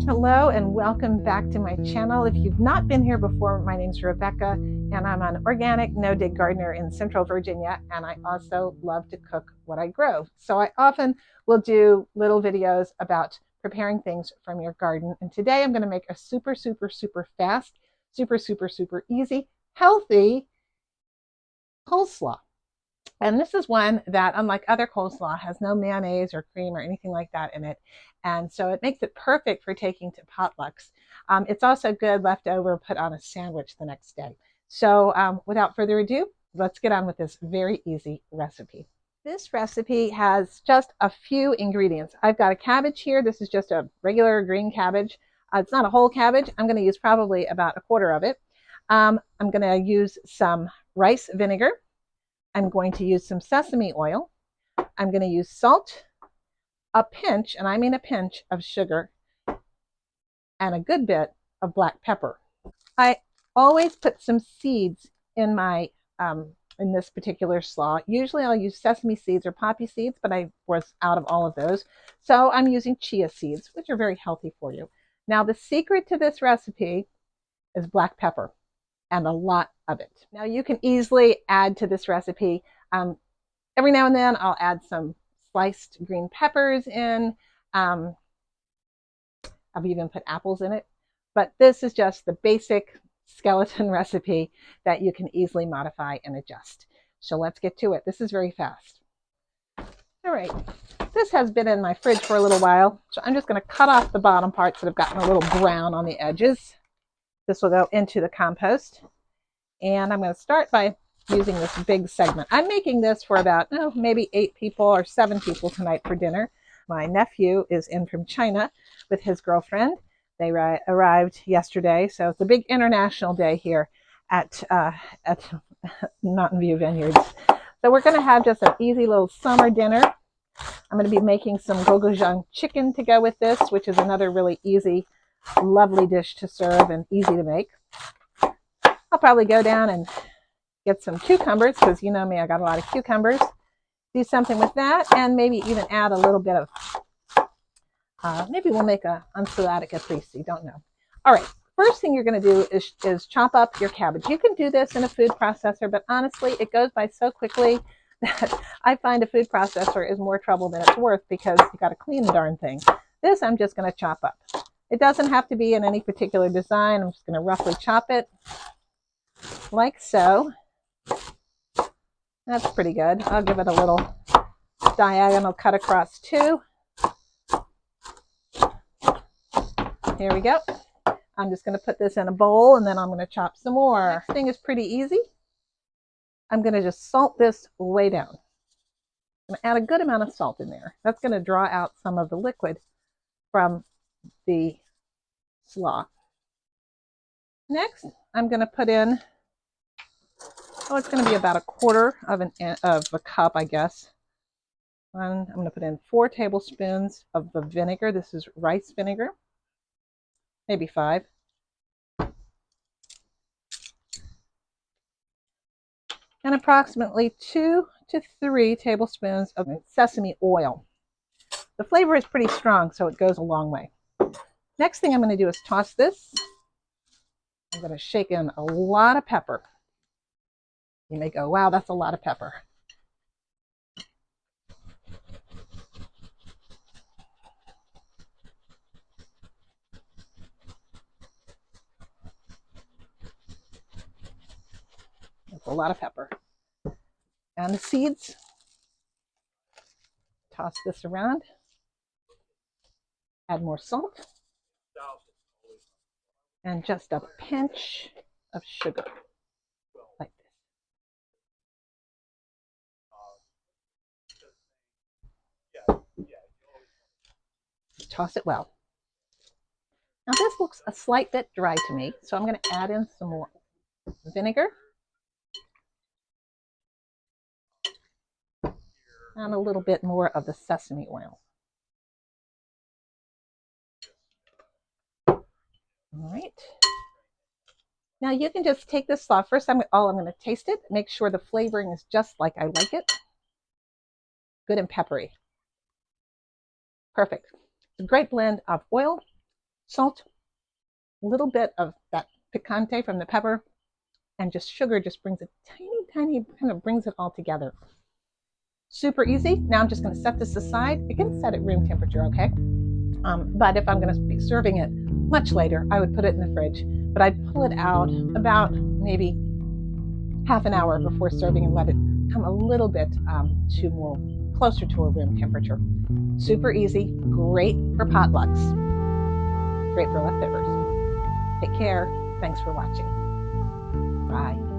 Hello and welcome back to my channel. If you've not been here before, my name's Rebecca and I'm an organic no-dig gardener in Central Virginia, and I also love to cook what I grow. So I often will do little videos about preparing things from your garden, and today I'm going to make a super fast, super easy, healthy coleslaw. And this is one that, unlike other coleslaw, has no mayonnaise or cream or anything like that in it. And so it makes it perfect for taking to potlucks. It's also good left over, put on a sandwich the next day. So without further ado, let's get on with this very easy recipe. This recipe has just a few ingredients. I've got a cabbage here. This is just a regular green cabbage. It's not a whole cabbage. I'm going to use probably about a quarter of it. I'm going to use some rice vinegar. I'm going to use some sesame oil. I'm going to use salt, a pinch, and I mean a pinch of sugar, and a good bit of black pepper. I always put some seeds in my in this particular slaw. Usually I'll use sesame seeds or poppy seeds, but I was out of all of those. So I'm using chia seeds, which are very healthy for you. Now the secret to this recipe is black pepper, and a lot of it. Now you can easily add to this recipe. Every now and then I'll add some sliced green peppers in. I've even put apples in it. But this is just the basic skeleton recipe that you can easily modify and adjust. So let's get to it. This is very fast. All right, this has been in my fridge for a little while. So I'm just going to cut off the bottom parts that have gotten a little brown on the edges. This will go into the compost. And I'm going to start by using this big segment. I'm making this for about maybe 8 people or 7 people tonight for dinner. My nephew is in from China with his girlfriend. They arrived yesterday, so it's a big international day here at Mountain View Vineyards. So we're going to have just an easy little summer dinner. I'm going to be making some gochujang chicken to go with this, which is another really easy, lovely dish to serve and easy to make. I'll probably go down and get some cucumbers, because you know me, I got a lot of cucumbers. Do something with that, and maybe even add a little bit of, maybe we'll make a ensalada caprese, don't know. All right, first thing you're going to do is chop up your cabbage. You can do this in a food processor, but honestly, it goes by so quickly that I find a food processor is more trouble than it's worth, because you got to clean the darn thing. This I'm just going to chop up. It doesn't have to be in any particular design. I'm just going to roughly chop it like so. That's pretty good. I'll give it a little diagonal cut across too. Here we go. I'm just going to put this in a bowl, and then I'm going to chop some more. Next thing is pretty easy. I'm going to just salt this way down. I'm going to add a good amount of salt in there. That's going to draw out some of the liquid from the slaw. Next, I'm going to put in, it's going to be about a quarter of a cup, I guess. And I'm going to put in 4 tablespoons of the vinegar. This is rice vinegar, maybe 5. And approximately 2 to 3 tablespoons of sesame oil. The flavor is pretty strong, so it goes a long way. Next thing I'm going to do is toss this. I'm going to shake in a lot of pepper. You may go, wow, that's a lot of pepper. That's a lot of pepper. And the seeds. Toss this around. Add more salt. And just a pinch of sugar. Like this. Toss it well. Now this looks a slight bit dry to me, so I'm going to add in some more vinegar. And a little bit more of the sesame oil. All right. Now you can just take this slaw. First, I'm going to taste it. Make sure the flavoring is just like I like it. Good and peppery. Perfect. It's a great blend of oil, Salt, a little bit of that picante from the pepper, and just sugar just brings a tiny, kind of brings it all together. Super easy. Now I'm just going to set this aside. Again, set at room temperature, okay? But if I'm going to be serving it much later, I would put it in the fridge. But I'd pull it out about maybe half an hour before serving and let it come a little bit to more closer to a room temperature. Super easy, great for potlucks, great for leftovers. Take care. Thanks for watching. Bye.